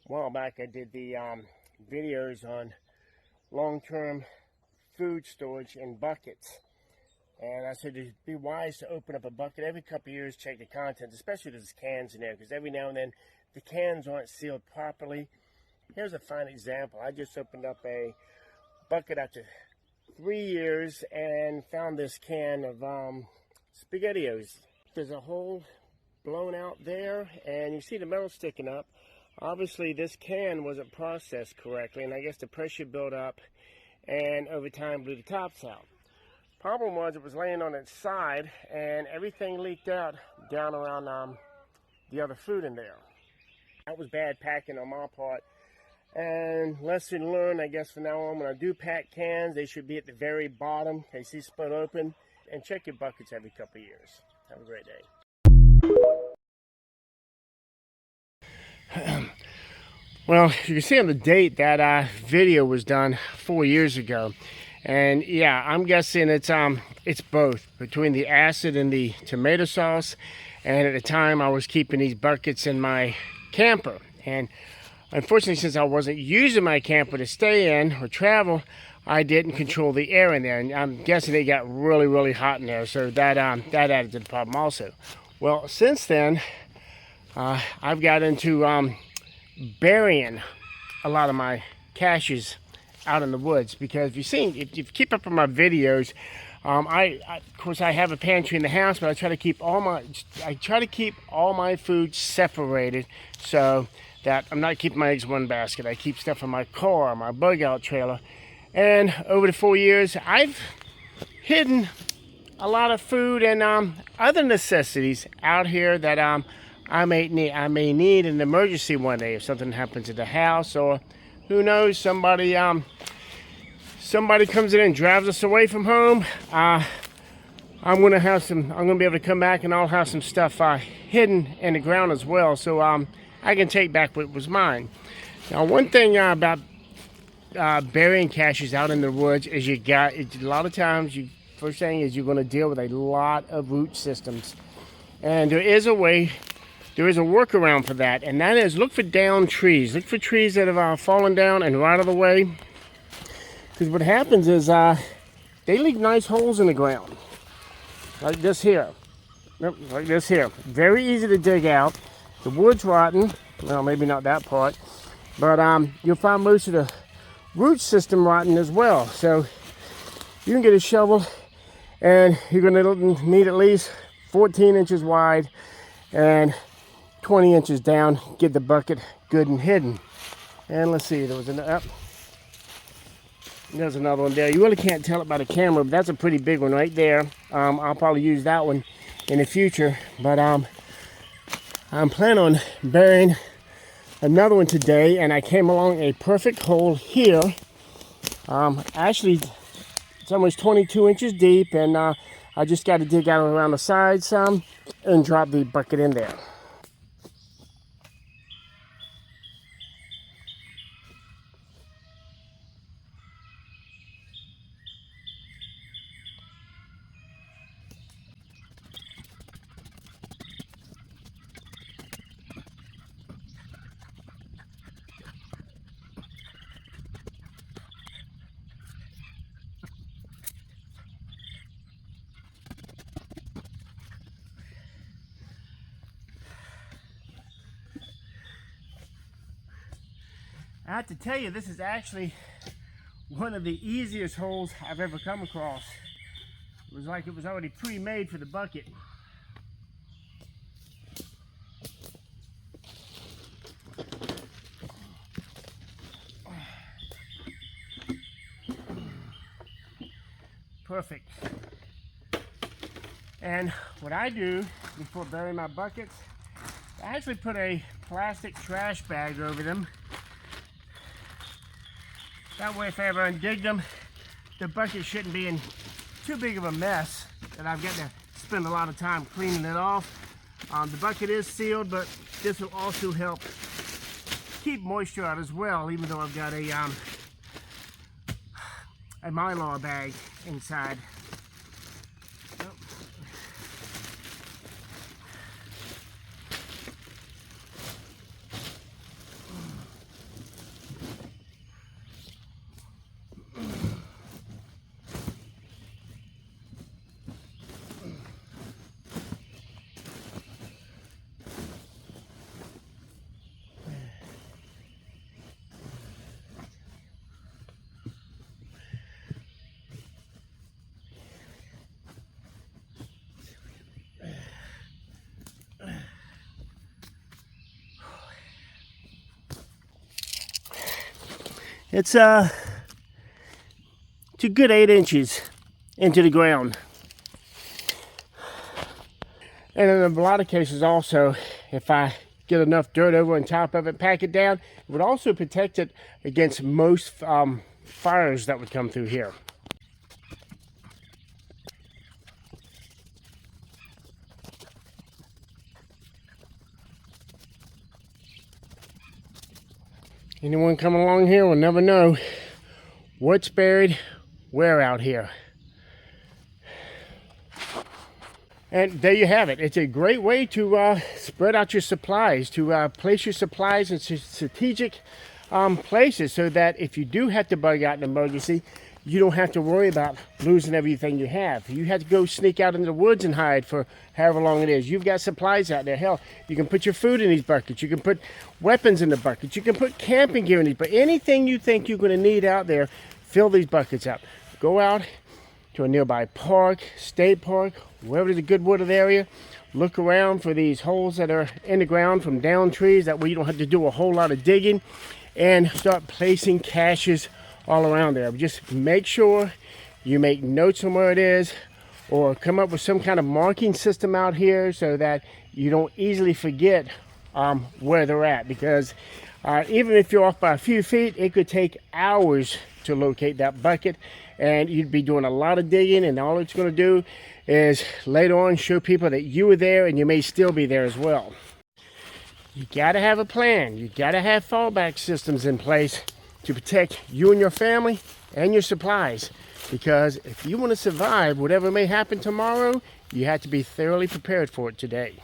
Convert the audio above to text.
A while back I did the videos on long-term food storage in buckets, and I said it'd be wise to open up a bucket every couple of years, check the contents, especially if there's cans in there, because every now and then the cans aren't sealed properly. Here's a fine example. I just opened up a bucket after 3 years and found this can of SpaghettiOs. There's a hole blown out there, and you see the metal sticking up. Obviously this can wasn't processed correctly, and I guess the pressure built up and over time blew the tops out. Problem was it was laying on its side and everything leaked out down around the other food in there. That was bad packing on my part, and lesson learned, I guess, from now on. When I do pack cans, they should be at the very bottom. They see split open, and check your buckets every couple of years. Have a great day. Well, you can see on the date that video was done 4 years ago, and yeah, I'm guessing it's both between the acid and the tomato sauce. And at the time, I was keeping these buckets in my camper, and unfortunately, since I wasn't using my camper to stay in or travel, I didn't control the air in there, and I'm guessing it got really hot in there, so that added to the problem also. Well, since then, I've got into burying a lot of my caches out in the woods, because if you keep up with my videos, of course I have a pantry in the house, but I try to keep all my food separated so that I'm not keeping my eggs in one basket. I keep stuff in my car, my bug out trailer, and over the 4 years I've hidden a lot of food and other necessities out here that I may need in an emergency one day if something happens to the house, or who knows, somebody comes in and drives us away from home. I'm gonna be able to come back and I'll have some stuff hidden in the ground as well, so I can take back what was mine. Now, one thing about burying caches out in the woods is a lot of times first thing is you're going to deal with a lot of root systems, and there is a workaround for that, and that is look for downed trees. Look for trees that have fallen down and right out of the way, because what happens is they leave nice holes in the ground, like this here. Yep, like this here. Very easy to dig out. The wood's rotten. Well, maybe not that part, but you'll find most of the root system rotten as well. So you can get a shovel, and you're going to need at least 14 inches wide and 20 inches down. Get the bucket good and hidden. And let's see, there's another one there. You really can't tell it by the camera, but that's a pretty big one right there. I'll probably use that one in the future, but I'm planning on burying another one today, and I came along a perfect hole here. Actually, it's almost 22 inches deep, and I just got to dig out around the sides some and drop the bucket in there. I have to tell you, this is actually one of the easiest holes I've ever come across. It was like it was already pre-made for the bucket. Perfect. And what I do before burying my buckets, I actually put a plastic trash bag over them. That way, if I ever undig them, the bucket shouldn't be in too big of a mess that I've got to spend a lot of time cleaning it off. The bucket is sealed, but this will also help keep moisture out as well, even though I've got a Mylar bag inside. It's a good 8 inches into the ground. And in a lot of cases also, if I get enough dirt over on top of it, pack it down, it would also protect it against most fires that would come through here. Anyone coming along here will never know what's buried where out here. And there you have it. It's a great way to spread out your supplies, to place your supplies in strategic places, so that if you do have to bug out in an emergency, you don't have to worry about losing everything you have. You have to go sneak out into the woods and hide for however long it is. You've got supplies out there. Hell, you can put your food in these buckets. You can put weapons in the buckets. You can put camping gear in these. But anything you think you're going to need out there, fill these buckets up. Go out to a nearby park, state park, wherever there's a good wooded area. Look around for these holes that are in the ground from down trees. That way you don't have to do a whole lot of digging, and start placing caches all around there. Just make sure you make notes on where it is, or come up with some kind of marking system out here so that you don't easily forget where they're at. Because even if you're off by a few feet, it could take hours to locate that bucket, and you'd be doing a lot of digging, and all it's going to do is later on show people that you were there, and you may still be there as well. You got to have a plan. You got to have fallback systems in place to protect you and your family and your supplies, because if you want to survive whatever may happen tomorrow, you have to be thoroughly prepared for it today.